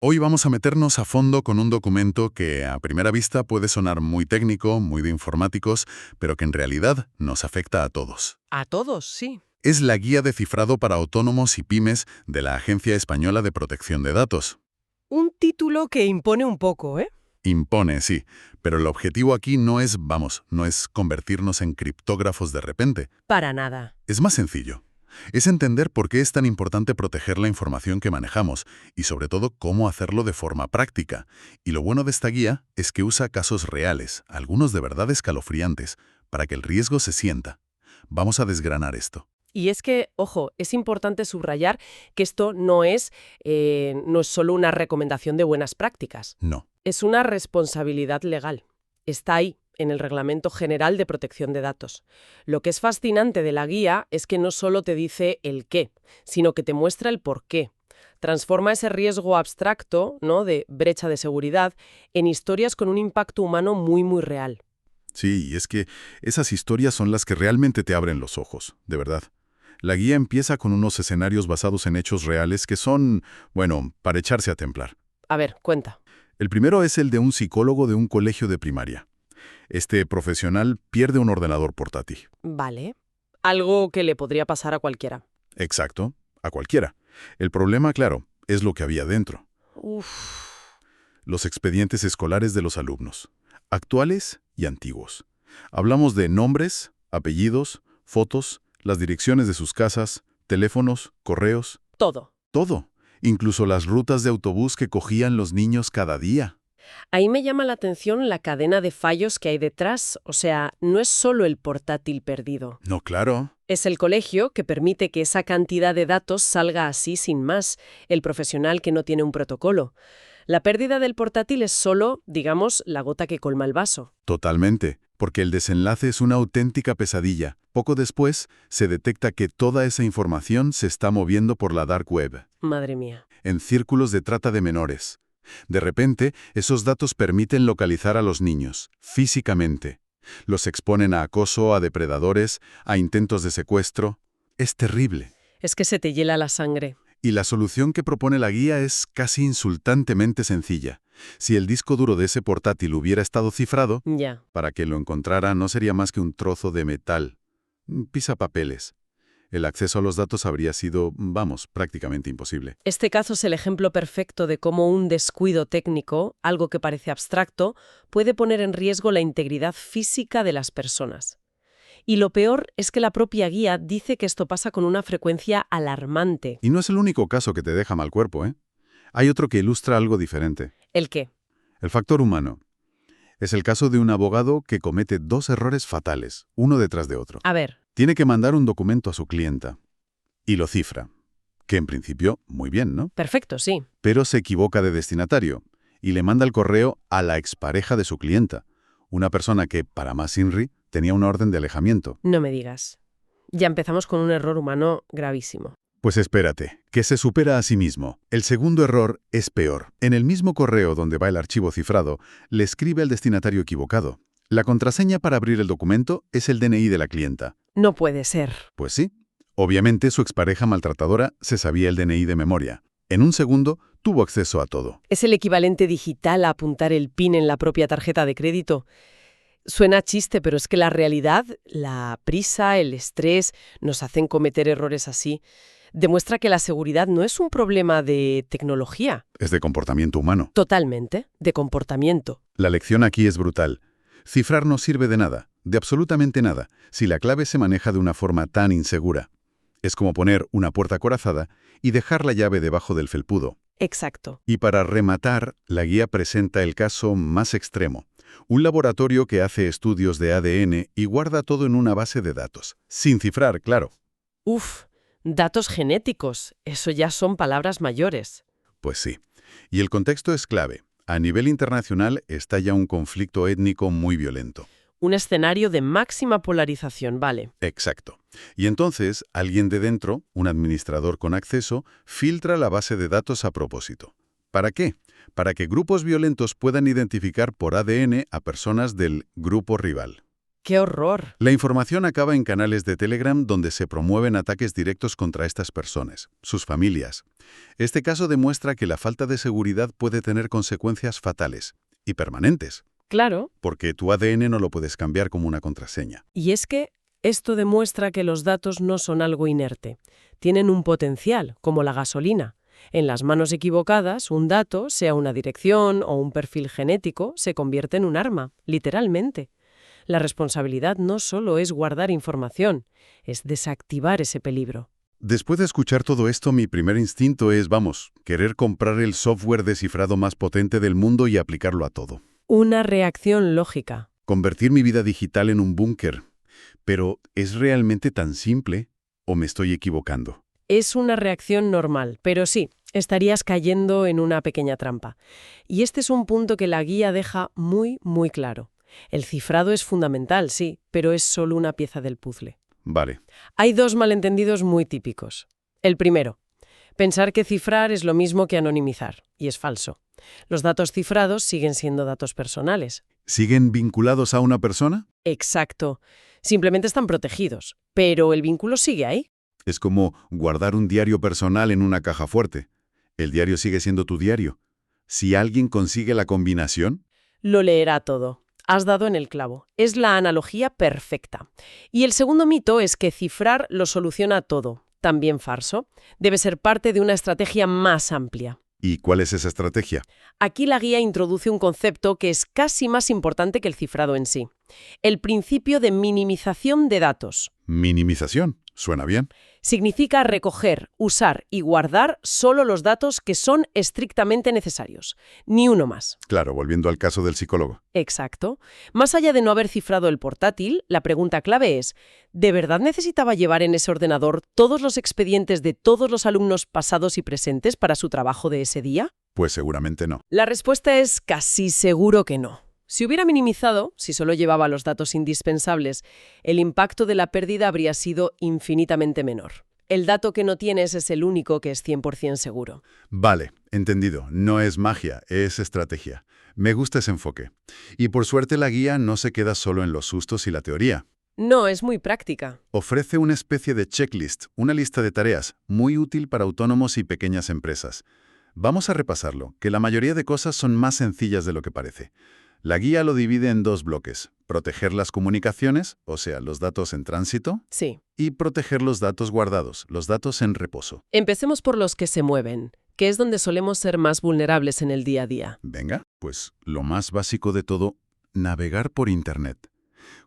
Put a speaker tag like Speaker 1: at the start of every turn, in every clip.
Speaker 1: Hoy vamos a meternos a fondo con un documento que a primera vista puede sonar muy técnico, muy de informáticos, pero que en realidad nos afecta a todos.
Speaker 2: A todos, sí.
Speaker 1: Es la Guía de Cifrado para Autónomos y Pymes de la Agencia Española de Protección de Datos.
Speaker 2: Un título que impone un poco, ¿eh?
Speaker 1: Impone, sí, pero el objetivo aquí no es, no es convertirnos en criptógrafos de repente.
Speaker 2: Para nada.
Speaker 1: Es más sencillo. Es entender por qué es tan importante proteger la información que manejamos y sobre todo cómo hacerlo de forma práctica. Y lo bueno de esta guía es que usa casos reales, algunos de verdad escalofriantes, para que el riesgo se sienta. Vamos a desgranar esto.
Speaker 2: Y es que, ojo, es importante subrayar que esto no es solo una recomendación de buenas prácticas.
Speaker 1: No.
Speaker 2: Es una responsabilidad legal. Está ahí, en el Reglamento General de Protección de Datos. Lo que es fascinante de la guía es que no solo te dice el qué, sino que te muestra el por qué. Transforma ese riesgo abstracto, ¿no?, de brecha de seguridad, en historias con un impacto humano muy, muy real.
Speaker 1: Sí, y es que esas historias son las que realmente te abren los ojos, de verdad. La guía empieza con unos escenarios basados en hechos reales que son, para echarse a templar.
Speaker 2: A ver, cuenta.
Speaker 1: El primero es el de un psicólogo de un colegio de primaria. Este profesional pierde un ordenador portátil.
Speaker 2: Vale. Algo que le podría pasar a cualquiera.
Speaker 1: Exacto, a cualquiera. El problema, claro, es lo que había dentro.
Speaker 2: Uf.
Speaker 1: Los expedientes escolares de los alumnos, actuales y antiguos. Hablamos de nombres, apellidos, fotos, las direcciones de sus casas, teléfonos, correos,
Speaker 2: Todo.
Speaker 1: todo. Incluso las rutas de autobús que cogían los niños cada día.
Speaker 2: Ahí me llama la atención la cadena de fallos que hay detrás. O sea, no es solo el portátil perdido.
Speaker 1: No, claro.
Speaker 2: Es el colegio que permite que esa cantidad de datos salga así sin más, el profesional que no tiene un protocolo. La pérdida del portátil es solo, digamos, la gota que colma el vaso.
Speaker 1: Totalmente, porque el desenlace es una auténtica pesadilla. Poco después, se detecta que toda esa información se está moviendo por la dark web,
Speaker 2: Madre mía.
Speaker 1: en círculos de trata de menores. De repente, esos datos permiten localizar a los niños, físicamente. Los exponen a acoso, a depredadores, a intentos de secuestro. Es terrible.
Speaker 2: Es que se te hiela la sangre.
Speaker 1: Y la solución que propone la guía es casi insultantemente sencilla. Si el disco duro de ese portátil hubiera estado cifrado,
Speaker 2: Ya.
Speaker 1: para que lo encontrara no sería más que un trozo de metal. Pisapapeles. El acceso a los datos habría sido, prácticamente imposible.
Speaker 2: Este caso es el ejemplo perfecto de cómo un descuido técnico, algo que parece abstracto, puede poner en riesgo la integridad física de las personas. Y lo peor es que la propia guía dice que esto pasa con una frecuencia alarmante.
Speaker 1: Y no es el único caso que te deja mal cuerpo, ¿eh? Hay otro que ilustra algo diferente.
Speaker 2: ¿El qué?
Speaker 1: El factor humano. Es el caso de un abogado que comete dos errores fatales, uno detrás de otro.
Speaker 2: A ver.
Speaker 1: Tiene que mandar un documento a su clienta. Y lo cifra. Que en principio, muy bien, ¿no?
Speaker 2: Perfecto, sí.
Speaker 1: Pero se equivoca de destinatario y le manda el correo a la expareja de su clienta, una persona que, para más INRI, tenía una orden de alejamiento.
Speaker 2: No me digas. Ya empezamos con un error humano gravísimo.
Speaker 1: Pues espérate, que se supera a sí mismo. El segundo error es peor. En el mismo correo donde va el archivo cifrado, le escribe al destinatario equivocado. La contraseña para abrir el documento es el DNI de la clienta.
Speaker 2: No puede ser.
Speaker 1: Pues sí. Obviamente su expareja maltratadora se sabía el DNI de memoria. En un segundo, tuvo acceso a todo.
Speaker 2: Es el equivalente digital a apuntar el PIN en la propia tarjeta de crédito. Suena a chiste, pero es que la realidad, la prisa, el estrés, nos hacen cometer errores así. Demuestra que la seguridad no es un problema de tecnología.
Speaker 1: Es de comportamiento humano.
Speaker 2: Totalmente, de comportamiento.
Speaker 1: La lección aquí es brutal. Cifrar no sirve de nada, de absolutamente nada, si la clave se maneja de una forma tan insegura. Es como poner una puerta acorazada y dejar la llave debajo del felpudo.
Speaker 2: Exacto.
Speaker 1: Y para rematar, la guía presenta el caso más extremo. Un laboratorio que hace estudios de ADN y guarda todo en una base de datos. Sin cifrar, claro.
Speaker 2: Uf, datos genéticos. Eso ya son palabras mayores.
Speaker 1: Pues sí. Y el contexto es clave. A nivel internacional estalla un conflicto étnico muy violento.
Speaker 2: Un escenario de máxima polarización, vale.
Speaker 1: Exacto. Y entonces, alguien de dentro, un administrador con acceso, filtra la base de datos a propósito. ¿Para qué? Para que grupos violentos puedan identificar por ADN a personas del grupo rival.
Speaker 2: ¡Qué horror!
Speaker 1: La información acaba en canales de Telegram donde se promueven ataques directos contra estas personas, sus familias. Este caso demuestra que la falta de seguridad puede tener consecuencias fatales y permanentes,
Speaker 2: Claro.
Speaker 1: porque tu ADN no lo puedes cambiar como una contraseña.
Speaker 2: Y es que esto demuestra que los datos no son algo inerte. Tienen un potencial, como la gasolina. En las manos equivocadas, un dato, sea una dirección o un perfil genético, se convierte en un arma, literalmente. La responsabilidad no solo es guardar información, es desactivar ese peligro.
Speaker 1: Después de escuchar todo esto, mi primer instinto es, querer comprar el software de cifrado más potente del mundo y aplicarlo a todo.
Speaker 2: Una reacción lógica.
Speaker 1: Convertir mi vida digital en un búnker. Pero, ¿es realmente tan simple o me estoy equivocando?
Speaker 2: Es una reacción normal, pero sí, estarías cayendo en una pequeña trampa. Y este es un punto que la guía deja muy, muy claro. El cifrado es fundamental, sí, pero es solo una pieza del puzzle.
Speaker 1: Vale,
Speaker 2: Hay dos malentendidos muy típicos. El primero, pensar que cifrar es lo mismo que anonimizar, y es falso. Los datos cifrados siguen siendo datos personales.
Speaker 1: ¿siguen vinculados a una persona?
Speaker 2: Exacto. Simplemente están protegidos, pero el vínculo sigue ahí.
Speaker 1: Es como guardar un diario personal en una caja fuerte. El diario sigue siendo tu diario. Si alguien consigue la combinación,
Speaker 2: Lo leerá todo. Has dado en el clavo. Es la analogía perfecta. Y el segundo mito es que cifrar lo soluciona todo. También falso. Debe ser parte de una estrategia más amplia.
Speaker 1: ¿y cuál es esa estrategia?
Speaker 2: Aquí la guía introduce un concepto que es casi más importante que el cifrado en sí. El principio de minimización de datos.
Speaker 1: Minimización. ¿Suena bien?
Speaker 2: Significa recoger, usar y guardar solo los datos que son estrictamente necesarios. Ni uno más.
Speaker 1: Claro, volviendo al caso del psicólogo.
Speaker 2: Exacto. Más allá de no haber cifrado el portátil, la pregunta clave es, ¿de verdad necesitaba llevar en ese ordenador todos los expedientes de todos los alumnos pasados y presentes para su trabajo de ese día?
Speaker 1: Pues seguramente no.
Speaker 2: La respuesta es casi seguro que no. Si hubiera minimizado, si solo llevaba los datos indispensables, el impacto de la pérdida habría sido infinitamente menor. El dato que no tienes es el único que es 100% seguro.
Speaker 1: Vale, entendido. No es magia, es estrategia. Me gusta ese enfoque. Y por suerte la guía no se queda solo en los sustos y la teoría.
Speaker 2: No, es muy práctica.
Speaker 1: Ofrece una especie de checklist, una lista de tareas, muy útil para autónomos y pequeñas empresas. Vamos a repasarlo, que la mayoría de cosas son más sencillas de lo que parece. La guía lo divide en dos bloques: proteger las comunicaciones, o sea, los datos en tránsito,
Speaker 2: Sí.
Speaker 1: y proteger los datos guardados, los datos en reposo.
Speaker 2: Empecemos por los que se mueven, que es donde solemos ser más vulnerables en el día a día.
Speaker 1: Venga, pues lo más básico de todo, navegar por Internet.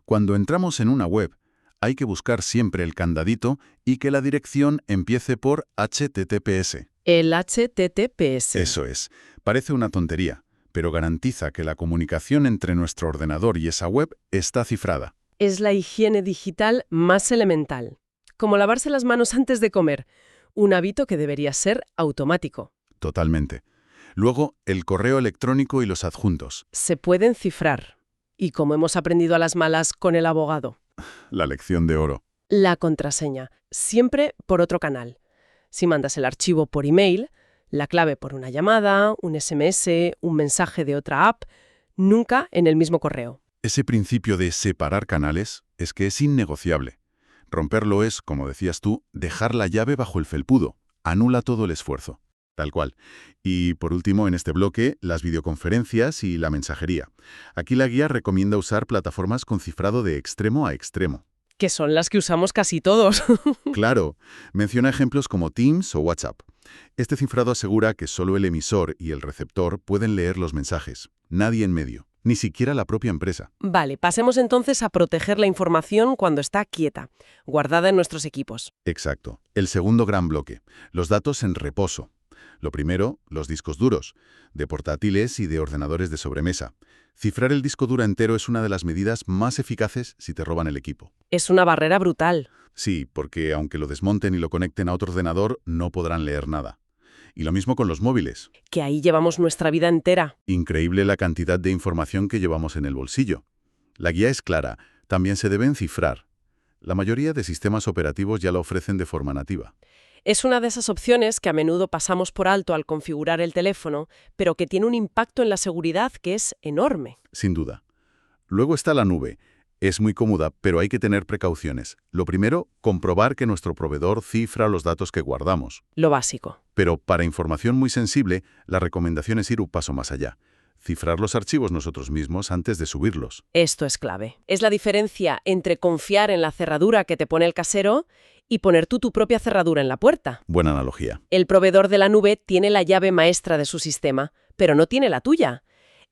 Speaker 1: Cuando entramos en una web, hay que buscar siempre el candadito y que la dirección empiece por HTTPS.
Speaker 2: El HTTPS.
Speaker 1: Eso es. Parece una tontería, pero garantiza que la comunicación entre nuestro ordenador y esa web está cifrada.
Speaker 2: Es la higiene digital más elemental. Como lavarse las manos antes de comer. Un hábito que debería ser automático.
Speaker 1: Totalmente. Luego, el correo electrónico y los adjuntos.
Speaker 2: Se pueden cifrar. Y como hemos aprendido a las malas con el abogado.
Speaker 1: La lección de oro.
Speaker 2: La contraseña. Siempre por otro canal. Si mandas el archivo por email, la clave por una llamada, un SMS, un mensaje de otra app, nunca en el mismo correo.
Speaker 1: Ese principio de separar canales es que es innegociable. Romperlo es, como decías tú, dejar la llave bajo el felpudo. Anula todo el esfuerzo. Tal cual. Y, por último, en este bloque, las videoconferencias y la mensajería. Aquí la guía recomienda usar plataformas con cifrado de extremo a extremo.
Speaker 2: Que son las que usamos casi todos.
Speaker 1: Claro, menciona ejemplos como Teams o WhatsApp. Este cifrado asegura que solo el emisor y el receptor pueden leer los mensajes. Nadie en medio, ni siquiera la propia empresa.
Speaker 2: Vale, pasemos entonces a proteger la información cuando está quieta, guardada en nuestros equipos.
Speaker 1: Exacto. El segundo gran bloque, los datos en reposo. Lo primero, los discos duros, de portátiles y de ordenadores de sobremesa. Cifrar el disco duro entero es una de las medidas más eficaces si te roban el equipo.
Speaker 2: Es una barrera brutal.
Speaker 1: Sí, porque aunque lo desmonten y lo conecten a otro ordenador, no podrán leer nada. Y lo mismo con los móviles.
Speaker 2: Que ahí llevamos nuestra vida entera.
Speaker 1: Increíble la cantidad de información que llevamos en el bolsillo. La guía es clara, también se deben cifrar. La mayoría de sistemas operativos ya lo ofrecen de forma nativa.
Speaker 2: Es una de esas opciones que a menudo pasamos por alto al configurar el teléfono, pero que tiene un impacto en la seguridad que es enorme.
Speaker 1: Sin duda. Luego está la nube. Es muy cómoda, pero hay que tener precauciones. Lo primero, comprobar que nuestro proveedor cifra los datos que guardamos.
Speaker 2: Lo básico.
Speaker 1: Pero para información muy sensible, la recomendación es ir un paso más allá. Cifrar los archivos nosotros mismos antes de subirlos.
Speaker 2: Esto es clave. Es la diferencia entre confiar en la cerradura que te pone el casero y poner tú tu propia cerradura en la puerta.
Speaker 1: Buena analogía.
Speaker 2: El proveedor de la nube tiene la llave maestra de su sistema, pero no tiene la tuya.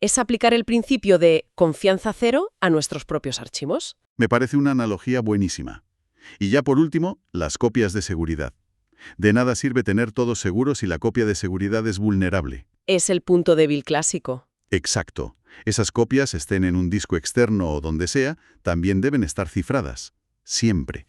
Speaker 2: Es aplicar el principio de confianza cero a nuestros propios archivos.
Speaker 1: Me parece una analogía buenísima. Y ya por último, las copias de seguridad. De nada sirve tener todo seguro si la copia de seguridad es vulnerable.
Speaker 2: Es el punto débil clásico.
Speaker 1: Exacto. Esas copias, estén en un disco externo o donde sea, también deben estar cifradas. Siempre.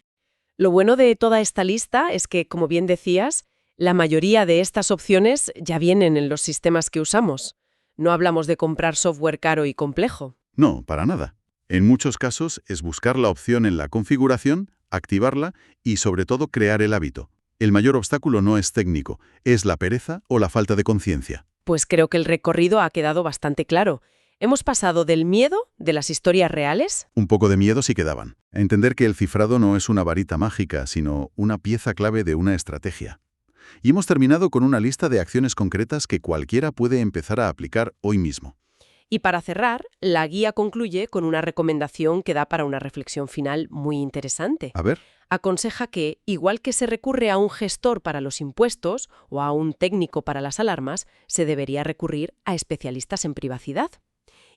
Speaker 2: Lo bueno de toda esta lista es que, como bien decías, la mayoría de estas opciones ya vienen en los sistemas que usamos. No hablamos de comprar software caro y complejo.
Speaker 1: No, para nada. En muchos casos es buscar la opción en la configuración, activarla y, sobre todo, crear el hábito. El mayor obstáculo no es técnico, es la pereza o la falta de conciencia.
Speaker 2: Pues creo que el recorrido ha quedado bastante claro. Hemos pasado del miedo, de las historias reales.
Speaker 1: Un poco de miedo sí quedaban. A entender que el cifrado no es una varita mágica, sino una pieza clave de una estrategia. Y hemos terminado con una lista de acciones concretas que cualquiera puede empezar a aplicar hoy mismo.
Speaker 2: Y para cerrar, la guía concluye con una recomendación que da para una reflexión final muy interesante.
Speaker 1: A ver.
Speaker 2: Aconseja que, igual que se recurre a un gestor para los impuestos o a un técnico para las alarmas, se debería recurrir a especialistas en privacidad.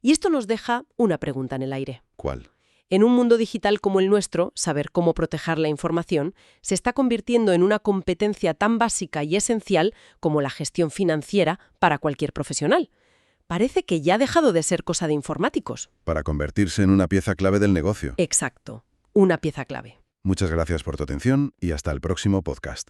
Speaker 2: Y esto nos deja una pregunta en el aire.
Speaker 1: ¿Cuál?
Speaker 2: En un mundo digital como el nuestro, saber cómo proteger la información se está convirtiendo en una competencia tan básica y esencial como la gestión financiera para cualquier profesional. Parece que ya ha dejado de ser cosa de informáticos.
Speaker 1: Para convertirse en una pieza clave del negocio.
Speaker 2: Exacto, una pieza clave.
Speaker 1: Muchas gracias por tu atención y hasta el próximo podcast.